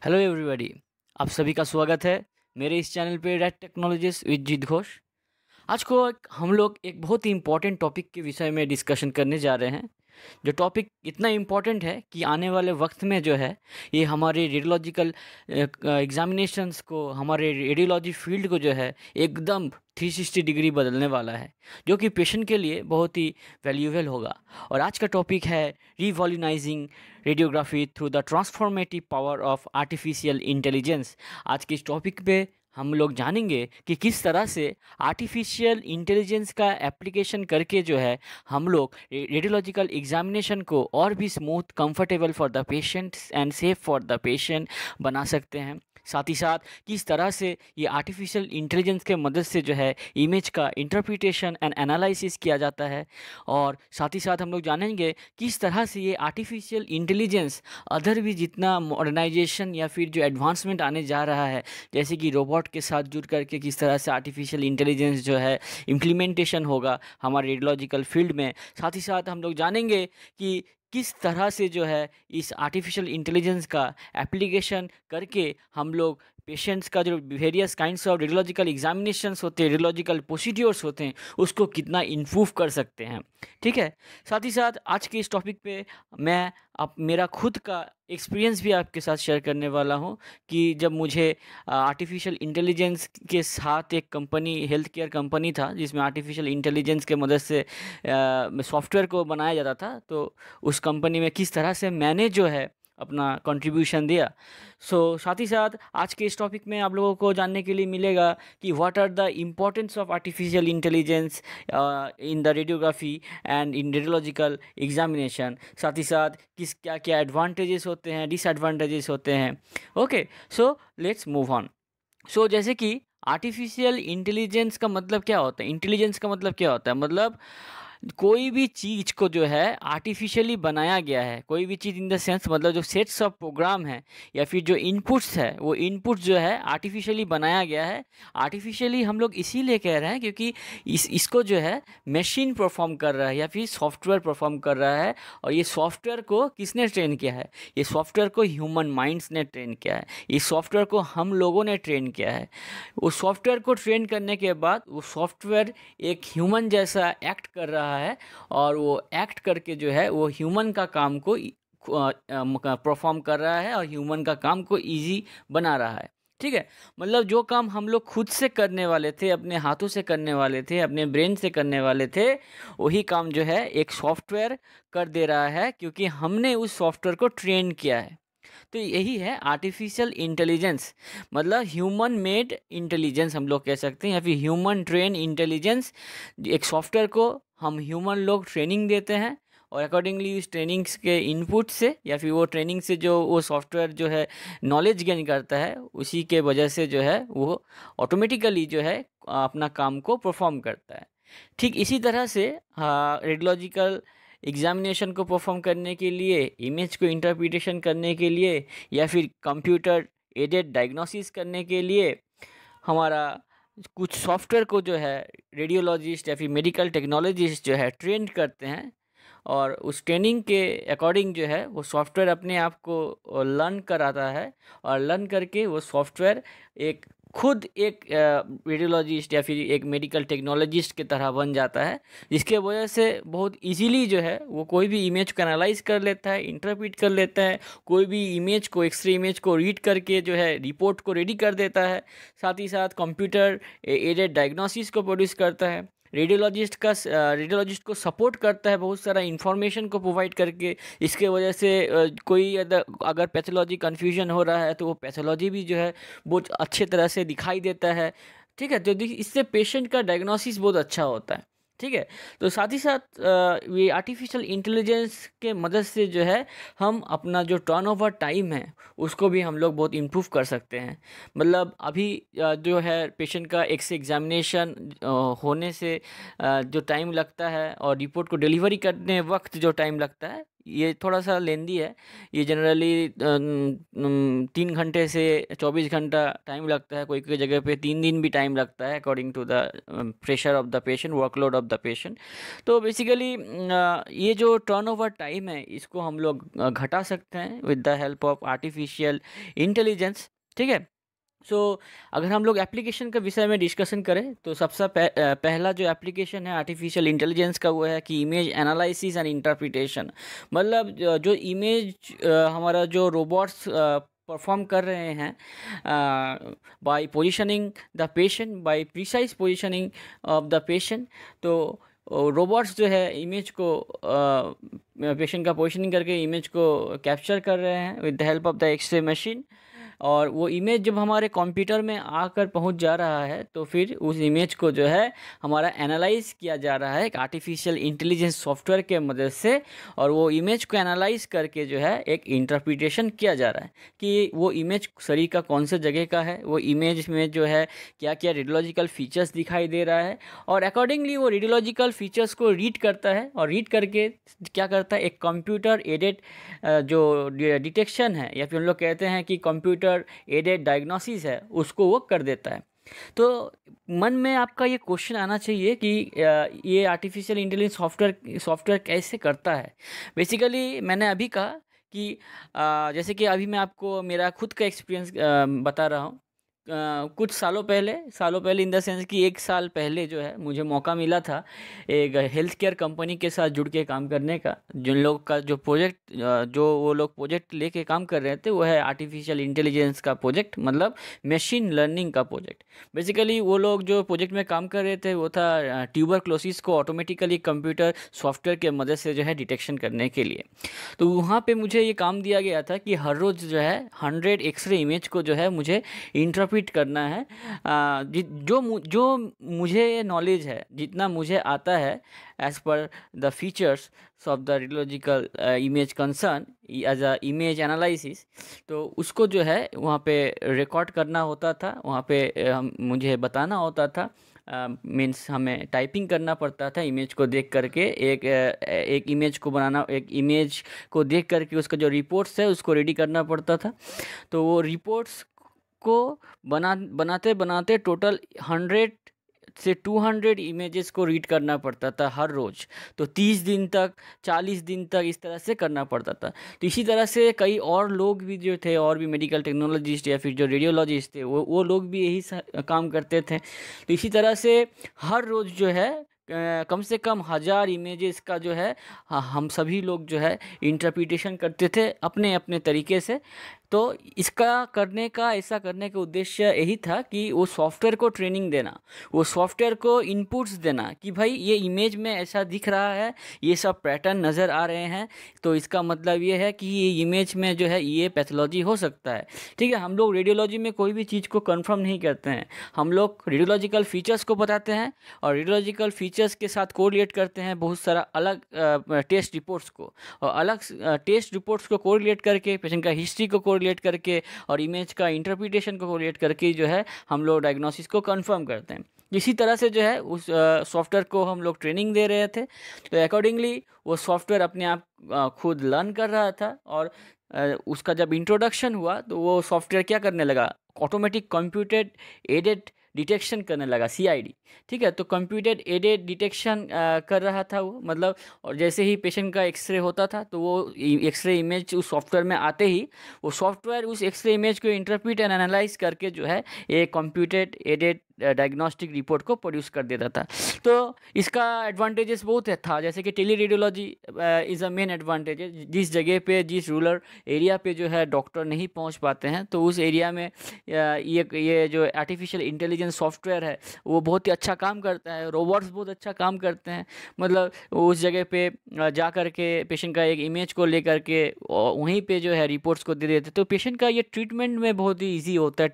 Hello everybody. आप सभी का स्वागत है मेरे इस चैनल पे रेड टेक्नोलॉजीज विद जीत घोष। आज को हम लोग एक बहुत ही इम्पोर्टेंट टॉपिक के विषय में डिस्कशन करने जा रहे हैं। जो टॉपिक इतना इम्पोर्टेंट है कि आने वाले वक्त में जो है ये हमारे रेडियोलॉजिकल एग्जामिनेशंस को, हमारे रेडियोलॉजी फील्ड को जो है एकदम 360 डिग्री बदलने वाला है, जो कि पेशेंट के लिए बहुत ही वैल्यूएबल होगा। और आज का टॉपिक है revolutionising radiography through the transformative power of artificial intelligence. आज के इस टॉपिक पे हम लोग जानेंगे कि किस तरह से आर्टिफिशियल इंटेलिजेंस का एप्लीकेशन करके जो है हम लोग रेडियोलॉजिकल एग्जामिनेशन को और भी smooth, comfortable for the patient and safe for the patient बना सकते हैं। साथ ही साथ किस तरह से ये आर्टिफिशियल इंटेलिजेंस के मदद से जो है इमेज का इंटरप्रिटेशन एंड एनालिसिस किया जाता है। और साथ ही साथ हम लोग जानेंगे किस तरह से ये आर्टिफिशियल इंटेलिजेंस अदर भी जितना मॉडर्नाइजेशन या फिर जो एडवांसमेंट आने जा रहा है, जैसे कि रोबोट के साथ जुड़ करके किस तरह से आर्टिफिशियल इंटेलिजेंस जो है इम्प्लीमेंटेशन होगा हमारे रेडियोलॉजिकल फील्ड में। साथ ही साथ हम लोग जानेंगे कि किस तरह से जो है इस आर्टिफिशियल इंटेलिजेंस का एप्लीकेशन करके हम लोग पेशेंट्स का जो various kinds of radiological examinations होते हैं, रेडियोलॉजिकल प्रोसीड्योर्स होते हैं, उसको कितना इम्प्रूव कर सकते हैं। ठीक है। साथ ही साथ आज के इस टॉपिक पे मैं अब मेरा खुद का एक्सपीरियंस भी आपके साथ शेयर करने वाला हूँ कि जब मुझे आर्टिफिशियल इंटेलिजेंस के साथ एक कंपनी, हेल्थ केयर कंपनी था जिसमें आर्टिफिशियल इंटेलिजेंस के मदद से सॉफ्टवेयर को बनाया जाता था, तो उस कंपनी में किस तरह से मैंने जो है अपना कंट्रीब्यूशन दिया। साथ ही साथ आज के इस टॉपिक में आप लोगों को जानने के लिए मिलेगा कि what are the importance of artificial intelligence in the radiography and in radiological examination. साथ ही साथ किस क्या क्या एडवांटेजेस होते हैं, डिसएडवांटेजेस होते हैं। Okay, so let's move on. जैसे कि आर्टिफिशियल इंटेलिजेंस का मतलब क्या होता है, इंटेलिजेंस का मतलब क्या होता है, मतलब कोई भी चीज़ को जो है आर्टिफिशियली बनाया गया है। कोई भी चीज़ इन द सेंस मतलब जो सेट्स ऑफ प्रोग्राम है या फिर जो इनपुट्स है, वो इनपुट जो है आर्टिफिशियली बनाया गया है। आर्टिफिशियली हम लोग इसीलिए कह रहे हैं क्योंकि इसको जो है मशीन परफॉर्म कर रहा है या फिर सॉफ्टवेयर परफॉर्म कर रहा है। और ये सॉफ्टवेयर को किसने ट्रेन किया है? ये सॉफ्टवेयर को ह्यूमन माइंड्स ने ट्रेन किया है। इस सॉफ्टवेयर को हम लोगों ने ट्रेन किया है। उस सॉफ्टवेयर को ट्रेन करने के बाद वो सॉफ्टवेयर एक ह्यूमन जैसा एक्ट कर रहा है और वो एक्ट करके जो है वो ह्यूमन का काम को परफॉर्म कर रहा है और ह्यूमन का काम को इजी बना रहा है। ठीक है। मतलब जो काम हम लोग खुद से करने वाले थे, अपने हाथों से करने वाले थे, अपने ब्रेन से करने वाले थे, वही काम जो है एक सॉफ्टवेयर कर दे रहा है क्योंकि हमने उस सॉफ्टवेयर को ट्रेन किया है। तो यही है आर्टिफिशियल इंटेलिजेंस, मतलब ह्यूमन मेड इंटेलिजेंस हम लोग कह सकते हैं या फिर ह्यूमन ट्रेन इंटेलिजेंस। एक सॉफ्टवेयर को हम ह्यूमन लोग ट्रेनिंग देते हैं और अकॉर्डिंगली उस ट्रेनिंग्स के इनपुट से या फिर वो ट्रेनिंग से जो वो सॉफ्टवेयर जो है नॉलेज गेन करता है, उसी के वजह से जो है वो ऑटोमेटिकली जो है अपना काम को परफॉर्म करता है। ठीक इसी तरह से रेडियोलॉजिकल एग्जामिनेशन को परफॉर्म करने के लिए, इमेज को इंटरप्रिटेशन करने के लिए या फिर कंप्यूटर एडेड डायग्नोसिस करने के लिए हमारा कुछ सॉफ्टवेयर को जो है रेडियोलॉजिस्ट या फिर मेडिकल टेक्नोलॉजिस्ट जो है ट्रेन करते हैं। और उस ट्रेनिंग के अकॉर्डिंग जो है वो सॉफ्टवेयर अपने आप को लर्न कराता है और लर्न करके वो सॉफ्टवेयर एक खुद एक रेडियोलॉजिस्ट या फिर एक मेडिकल टेक्नोलॉजिस्ट की तरह बन जाता है, जिसके वजह से बहुत इजीली जो है वो कोई भी इमेज को एनालाइज कर लेता है, इंटरप्रेट कर लेता है, कोई भी इमेज को, एक्सरे इमेज को रीड करके जो है रिपोर्ट को रेडी कर देता है। साथ ही साथ कंप्यूटर एडेड डायग्नोसिस को प्रोड्यूस करता है। रेडियोलॉजिस्ट को सपोर्ट करता है बहुत सारा इंफॉर्मेशन को प्रोवाइड करके। इसके वजह से कोई अगर पैथोलॉजी कन्फ्यूजन हो रहा है तो वो पैथोलॉजी भी जो है बहुत अच्छे तरह से दिखाई देता है। ठीक है। तो इससे पेशेंट का डायग्नोसिस बहुत अच्छा होता है। ठीक है। तो साथ ही साथ ये आर्टिफिशियल इंटेलिजेंस के मदद से जो है हम अपना जो टर्नओवर टाइम है उसको भी हम लोग बहुत इम्प्रूव कर सकते हैं। मतलब अभी जो है पेशेंट का एक्स एग्जामिनेशन होने से जो टाइम लगता है और रिपोर्ट को डिलीवरी करने वक्त जो टाइम लगता है, ये थोड़ा सा लेंदी है। ये जनरली 3 घंटे से 24 घंटा टाइम लगता है, कोई कोई जगह पे 3 दिन भी टाइम लगता है, according to the pressure of the patient, workload of the patient. तो बेसिकली ये जो टर्नओवर टाइम है इसको हम लोग घटा सकते हैं with the help of artificial intelligence. ठीक है। सो अगर हम लोग एप्लीकेशन के विषय में डिस्कशन करें तो सबसे पहला जो एप्लीकेशन है आर्टिफिशियल इंटेलिजेंस का वो है कि इमेज एनालिसिस एंड इंटरप्रिटेशन। मतलब जो इमेज हमारा जो रोबोट्स परफॉर्म कर रहे हैं by positioning the patient, by precise positioning of the patient. तो रोबोट्स जो है इमेज को पेशेंट का पोजीशनिंग करके इमेज को कैप्चर कर रहे हैं with the help of the X ray machine. और वो इमेज जब हमारे कंप्यूटर में आकर पहुंच जा रहा है तो फिर उस इमेज को जो है हमारा एनालाइज किया जा रहा है एक आर्टिफिशियल इंटेलिजेंस सॉफ्टवेयर के मदद से। और वो इमेज को एनालाइज करके जो है एक इंटरप्रिटेशन किया जा रहा है कि वो इमेज शरीर का कौन से जगह का है, वो इमेज में जो है क्या क्या रेडियोलॉजिकल फीचर्स दिखाई दे रहा है, और अकॉर्डिंगली वो रेडियोलॉजिकल फीचर्स को रीड करता है। और रीड करके क्या करता है, एक कंप्यूटर एडेड जो डिटेक्शन है, या फिर हम लोग कहते हैं कि कंप्यूटर एडेड डायग्नोसिस है, उसको वो कर देता है। तो मन में आपका ये क्वेश्चन आना चाहिए कि ये आर्टिफिशियल इंटेलिजेंस सॉफ्टवेयर कैसे करता है। बेसिकली मैंने अभी कहा कि जैसे कि अभी मैं आपको मेरा खुद का एक्सपीरियंस बता रहा हूँ। कुछ सालों पहले इन द सेंस कि 1 साल पहले जो है मुझे मौका मिला था एक हेल्थ केयर कंपनी के साथ जुड़ के काम करने का। जिन लोग का जो प्रोजेक्ट जो वो लोग प्रोजेक्ट लेके काम कर रहे थे वो है आर्टिफिशियल इंटेलिजेंस का प्रोजेक्ट, मतलब मशीन लर्निंग का प्रोजेक्ट। बेसिकली वो लोग जो प्रोजेक्ट में काम कर रहे थे वो था ट्यूबरक्लोसिस को ऑटोमेटिकली कंप्यूटर सॉफ्टवेयर के मदद से जो है डिटेक्शन करने के लिए। तो वहाँ पे मुझे ये काम दिया गया था कि हर रोज़ जो है 100 एक्सरे इमेज को जो है मुझे इंटरप्रेट करना है। जो मुझे नॉलेज है, जितना मुझे आता है as per the features of the radiological image concern as a image analysis, तो उसको जो है वहाँ पे रिकॉर्ड करना होता था, वहाँ पे मुझे बताना होता था। मीन्स हमें टाइपिंग करना पड़ता था इमेज को देख करके, एक इमेज को बनाना, एक इमेज को देख करके उसका जो रिपोर्ट्स है उसको रेडी करना पड़ता था। तो वो रिपोर्ट्स को बनाते बनाते टोटल 100 से 200 इमेजेस को रीड करना पड़ता था हर रोज़। तो 30 दिन तक, 40 दिन तक इस तरह से करना पड़ता था। तो इसी तरह से कई और लोग भी जो थे, और भी मेडिकल टेक्नोलॉजिस्ट या फिर जो रेडियोलॉजिस्ट थे, वो लोग भी यही काम करते थे। तो इसी तरह से हर रोज़ जो है कम से कम 1000 इमेजेस का जो है हम सभी लोग जो है इंटरप्रिटेशन करते थे अपने अपने तरीके से। तो इसका करने का, ऐसा करने का उद्देश्य यही था कि वो सॉफ्टवेयर को ट्रेनिंग देना, वो सॉफ्टवेयर को इनपुट्स देना कि भाई ये इमेज में ऐसा दिख रहा है, ये सब पैटर्न नज़र आ रहे हैं, तो इसका मतलब ये है कि ये इमेज में जो है ये पैथोलॉजी हो सकता है। ठीक है। हम लोग रेडियोलॉजी में कोई भी चीज़ को कंफर्म नहीं करते हैं, हम लोग रेडियोलॉजिकल फीचर्स को बताते हैं और रेडियोलॉजिकल फीचर्स के साथ कोरिलेट करते हैं बहुत सारा अलग टेस्ट रिपोर्ट्स को, और अलग टेस्ट रिपोर्ट्स को कोरिलेट करके पेशेंट का हिस्ट्री को कोरिलेट करके और इमेज का इंटरप्रिटेशन को कोरिलेट करके जो है हम लोग डायग्नोसिस को कंफर्म करते हैं। इसी तरह से जो है उस सॉफ्टवेयर को हम लोग ट्रेनिंग दे रहे थे। तो अकॉर्डिंगली वो सॉफ्टवेयर अपने आप खुद लर्न कर रहा था, और उसका जब इंट्रोडक्शन हुआ तो वो सॉफ्टवेयर क्या करने लगा, ऑटोमेटिक कंप्यूटर एडेड डिटेक्शन करने लगा, CID। ठीक है। तो कंप्यूटर एडेड डिटेक्शन कर रहा था वो, मतलब, और जैसे ही पेशेंट का एक्सरे होता था तो वो एक्सरे इमेज उस सॉफ्टवेयर में आते ही वो सॉफ्टवेयर उस एक्सरे इमेज को इंटरप्रेट एंड एनालाइज करके जो है एक कंप्यूटर एडेड डायग्नोस्टिक रिपोर्ट को प्रोड्यूस कर देता था। तो इसका एडवांटेजेस बहुत था, जैसे कि teleradiology is a main advantage. जिस जगह पे, जिस रूरल एरिया पे जो है डॉक्टर नहीं पहुंच पाते हैं, तो उस एरिया में ये जो आर्टिफिशियल इंटेलिजेंस सॉफ्टवेयर है वो बहुत ही अच्छा काम करता है, रोबोट्स बहुत अच्छा काम करते हैं। मतलब उस जगह पे जा कर के पेशेंट का एक इमेज को लेकर के वहीं पे जो है रिपोर्ट्स को दे देते, तो पेशेंट का ये ट्रीटमेंट में बहुत ही ईजी होता है,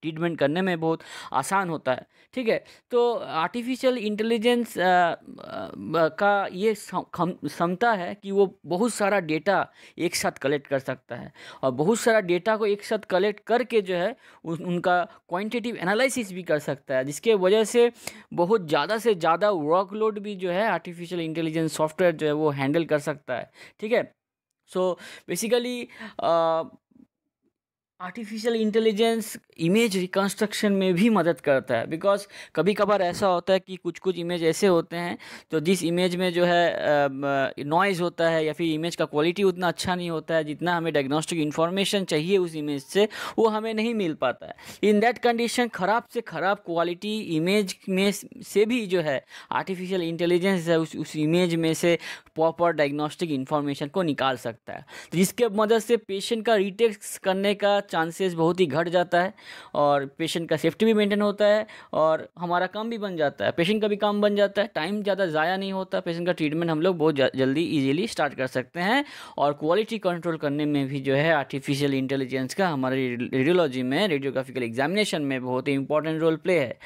ट्रीटमेंट करने में बहुत आसान होता है। ठीक है। तो आर्टिफिशियल इंटेलिजेंस का ये क्षमता है कि वो बहुत सारा डेटा एक साथ कलेक्ट कर सकता है, और बहुत सारा डेटा को एक साथ कलेक्ट करके जो है उनका क्वांटिटेटिव एनालिसिस भी कर सकता है, जिसके वजह से बहुत ज़्यादा से ज़्यादा वर्कलोड भी जो है आर्टिफिशियल इंटेलिजेंस सॉफ्टवेयर जो है वो हैंडल कर सकता है। ठीक है। So basically artificial intelligence image reconstruction में भी मदद करता है, बिकॉज कभी कभार ऐसा होता है कि कुछ कुछ इमेज ऐसे होते हैं तो जिस इमेज में जो है नॉइज़ होता है या फिर इमेज का क्वालिटी उतना अच्छा नहीं होता है, जितना हमें डायग्नोस्टिक इन्फॉर्मेशन चाहिए उस इमेज से वो हमें नहीं मिल पाता है। इन दैट कंडीशन ख़राब से ख़राब क्वालिटी इमेज में से भी जो है आर्टिफिशियल इंटेलिजेंस है उस इमेज में से प्रॉपर डायग्नोस्टिक इन्फॉर्मेशन को निकाल सकता है, तो जिसके मदद से पेशेंट का रिटेक्स करने का चांसेस बहुत ही घट जाता है और पेशेंट का सेफ्टी भी मेंटेन होता है और हमारा काम भी बन जाता है, पेशेंट का भी काम बन जाता है, टाइम ज़्यादा ज़ाया नहीं होता, पेशेंट का ट्रीटमेंट हम लोग बहुत जल्दी इजीली स्टार्ट कर सकते हैं। और क्वालिटी कंट्रोल करने में भी जो है आर्टिफिशियल इंटेलिजेंस का हमारे रेडियोलॉजी में रेडियोग्राफिकल एग्जामिनेशन में बहुत ही इंपॉर्टेंट रोल प्ले है।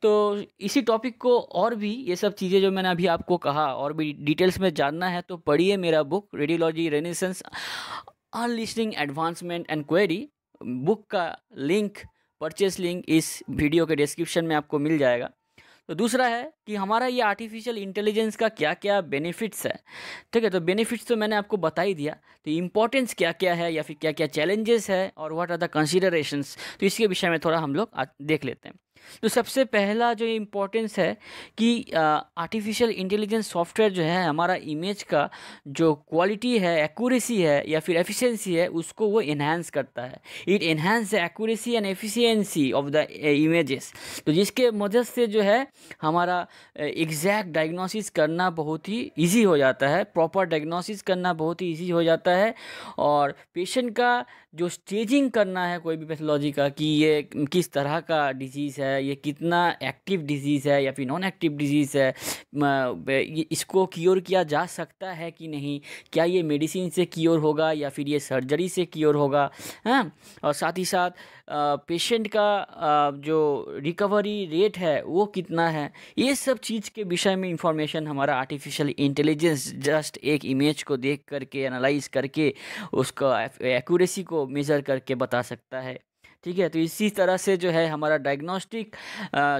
तो इसी टॉपिक को और भी ये सब चीज़ें जो मैंने अभी आपको कहा और भी डिटेल्स में जानना है तो पढ़िए मेरा book radiology renaissance अनलिस्टिंग advancement and query. Book का लिंक, परचेस लिंक इस वीडियो के डिस्क्रिप्शन में आपको मिल जाएगा। तो दूसरा है कि हमारा ये आर्टिफिशियल इंटेलिजेंस का क्या क्या बेनिफिट्स है, ठीक है। तो बेनिफिट्स तो मैंने आपको बता ही दिया, तो इम्पोर्टेंस क्या क्या है या फिर क्या क्या चैलेंजेस है और व्हाट आर द कंसीडरेशंस, तो इसके विषय में थोड़ा हम लोग देख लेते हैं। तो सबसे पहला जो इम्पोर्टेंस है कि आर्टिफिशियल इंटेलिजेंस सॉफ्टवेयर जो है हमारा इमेज का जो क्वालिटी है, एक्यूरेसी है या फिर एफिशिएंसी है उसको वो इन्हांस करता है। It enhance the accuracy and efficiency of the images, तो जिसके मदद से जो है हमारा एग्जैक्ट डायग्नोसिस करना बहुत ही ईजी हो जाता है, प्रॉपर डायग्नोसिस करना बहुत ही ईजी हो जाता है और पेशेंट का जो स्टेजिंग करना है कोई भी पैथोलॉजी का कि ये किस तरह का डिजीज़ है, ये कितना एक्टिव डिजीज़ है या फिर नॉन एक्टिव डिजीज़ है, इसको क्योर किया जा सकता है कि नहीं, क्या ये मेडिसिन से क्योर होगा या फिर ये सर्जरी से क्योर होगा, हाँ। और साथ ही साथ पेशेंट का जो रिकवरी रेट है वो कितना है, ये सब चीज़ के विषय में इंफॉर्मेशन हमारा आर्टिफिशियल इंटेलिजेंस जस्ट एक इमेज को देख करके एनालाइज करके उसका एक्यूरेसी को मेज़र करके बता सकता है, ठीक है। तो इसी तरह से जो है हमारा डायग्नोस्टिक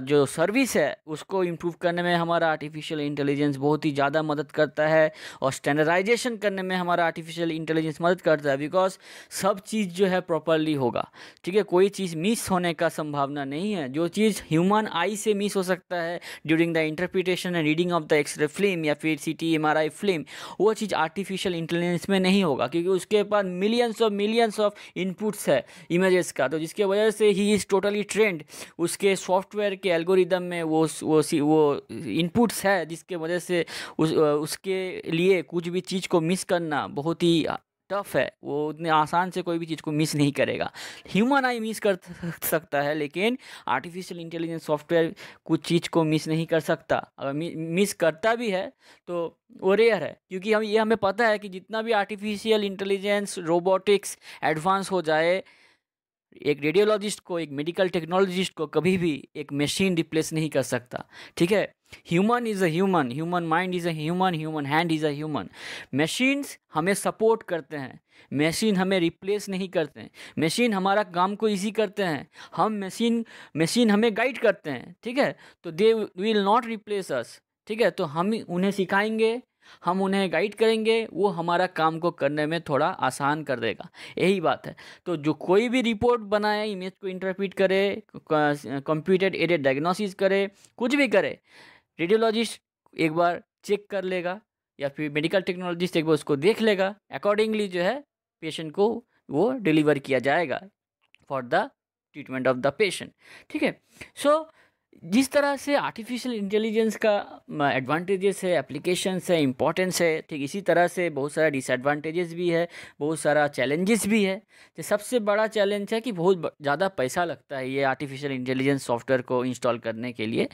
जो सर्विस है उसको इम्प्रूव करने में हमारा आर्टिफिशियल इंटेलिजेंस बहुत ही ज़्यादा मदद करता है और स्टैंडर्डाइजेशन करने में हमारा आर्टिफिशियल इंटेलिजेंस मदद करता है, बिकॉज सब चीज़ जो है प्रॉपरली होगा, ठीक है। कोई चीज़ मिस होने का संभावना नहीं है। जो चीज़ ह्यूमन आई से मिस हो सकता है during the interpretation and reading of the X ray film या फिर CT MRI फिल्म, वो चीज़ आर्टिफिशियल इंटेलिजेंस में नहीं होगा क्योंकि उसके पास मिलियंस ऑफ इनपुट्स है इमेजेस का, तो जिसके वजह से ही इज़ टोटली ट्रेंड, उसके सॉफ्टवेयर के एल्गोरिदम में वो इनपुट्स है जिसके वजह से उसके लिए कुछ भी चीज़ को मिस करना बहुत ही टफ है, वो उतने आसान से कोई भी चीज़ को मिस नहीं करेगा। ह्यूमन आई मिस कर सकता है लेकिन आर्टिफिशियल इंटेलिजेंस सॉफ्टवेयर कुछ चीज़ को मिस नहीं कर सकता, अगर मिस करता भी है तो वो रेयर है, क्योंकि हमें पता है कि जितना भी आर्टिफिशियल इंटेलिजेंस रोबोटिक्स एडवांस हो जाए, एक रेडियोलॉजिस्ट को, एक मेडिकल टेक्नोलॉजिस्ट को कभी भी एक मशीन रिप्लेस नहीं कर सकता, ठीक है। Human is a human, human mind is a human, human hand is a human. Machines हमें सपोर्ट करते हैं, मशीन हमें रिप्लेस नहीं करते हैं, मशीन हमारा काम को इजी करते हैं, हम मशीन हमें गाइड करते हैं, ठीक है। तो दे विल नॉट रिप्लेस अस, ठीक है। तो हम उन्हें सिखाएंगे, हम उन्हें गाइड करेंगे, वो हमारा काम को करने में थोड़ा आसान कर देगा, यही बात है। तो जो कोई भी रिपोर्ट बनाए, इमेज को इंटरप्रेट करे, कंप्यूटर एडेड डायग्नोसिस करे, कुछ भी करे, रेडियोलॉजिस्ट एक बार चेक कर लेगा या फिर मेडिकल टेक्नोलॉजिस्ट एक बार उसको देख लेगा, अकॉर्डिंगली जो है पेशेंट को वो डिलीवर किया जाएगा for the treatment of the patient, ठीक है। सो जिस तरह से आर्टिफिशियल इंटेलिजेंस का एडवांटेजेस है, एप्लीकेशंस है, इंपॉर्टेंस है, ठीक इसी तरह से बहुत सारा डिसएडवांटेजेस भी है, बहुत सारा चैलेंजेस भी है। तो सबसे बड़ा चैलेंज है कि बहुत ज़्यादा पैसा लगता है ये आर्टिफिशियल इंटेलिजेंस सॉफ्टवेयर को इंस्टॉल करने के लिए।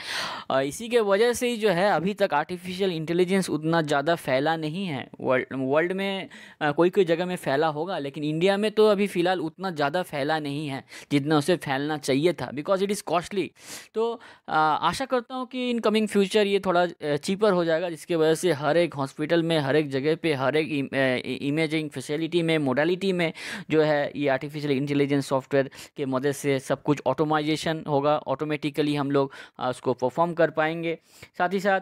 इसी के वजह से ही जो है अभी तक आर्टिफिशियल इंटेलिजेंस उतना ज़्यादा फैला नहीं है। वर्ल्ड में कोई कोई जगह में फैला होगा, लेकिन इंडिया में तो अभी फ़िलहाल उतना ज़्यादा फैला नहीं है जितना उसे फैलना चाहिए था, बिकॉज इट इज़ कॉस्टली। तो आशा करता हूँ कि इन कमिंग फ्यूचर ये थोड़ा चीपर हो जाएगा, जिसकी वजह से हर एक हॉस्पिटल में, हर एक जगह पे, हर एक इमेजिंग फैसिलिटी में, मोडालिटी में जो है ये आर्टिफिशियल इंटेलिजेंस सॉफ्टवेयर के मदद से सब कुछ ऑटोमाइजेशन होगा। ऑटोमेटिकली हम लोग उसको परफॉर्म कर पाएंगे। साथ ही साथ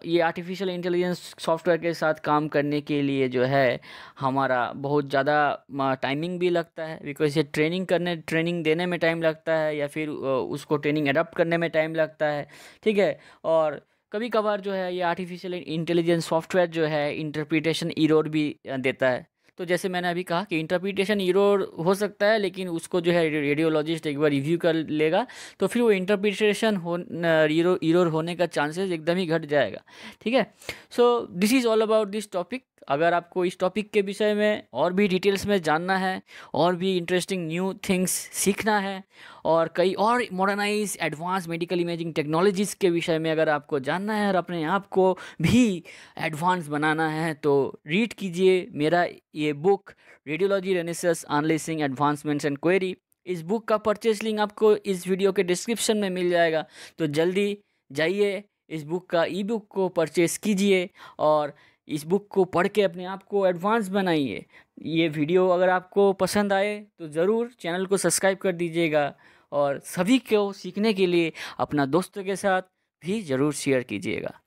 ये आर्टिफिशियल इंटेलिजेंस सॉफ्टवेयर के साथ काम करने के लिए जो है हमारा बहुत ज़्यादा टाइमिंग भी लगता है, बिकॉज ये ट्रेनिंग देने में टाइम लगता है, या फिर उसको ट्रेनिंग अडॉप्ट करने में टाइम लगता है। ठीक है। और कभी कभार जो है ये आर्टिफिशियल इंटेलिजेंस सॉफ्टवेयर जो है इंटरप्रिटेशन एरर भी देता है। तो जैसे मैंने अभी कहा कि इंटरप्रिटेशन एरर हो सकता है, लेकिन उसको जो है रेडियोलॉजिस्ट एक बार रिव्यू कर लेगा तो फिर वो इंटरप्रिटेशन एरर होने का चांसेस एकदम ही घट जाएगा। ठीक है। So this is all about this topic. अगर आपको इस टॉपिक के विषय में और भी डिटेल्स में जानना है, और भी इंटरेस्टिंग न्यू थिंग्स सीखना है, और कई और modernise advance medical imaging technologies के विषय में अगर आपको जानना है और अपने आप को भी एडवांस बनाना है, तो रीड कीजिए मेरा ये book radiology renaissance analysing advancements and query. इस बुक का परचेस लिंक आपको इस वीडियो के डिस्क्रिप्शन में मिल जाएगा, तो जल्दी जाइए इस बुक का ई बुक को परचेस कीजिए और इस बुक को पढ़ के अपने आप को एडवांस बनाइए। ये वीडियो अगर आपको पसंद आए तो ज़रूर चैनल को सब्सक्राइब कर दीजिएगा, और सभी को सीखने के लिए अपना दोस्तों के साथ भी ज़रूर शेयर कीजिएगा।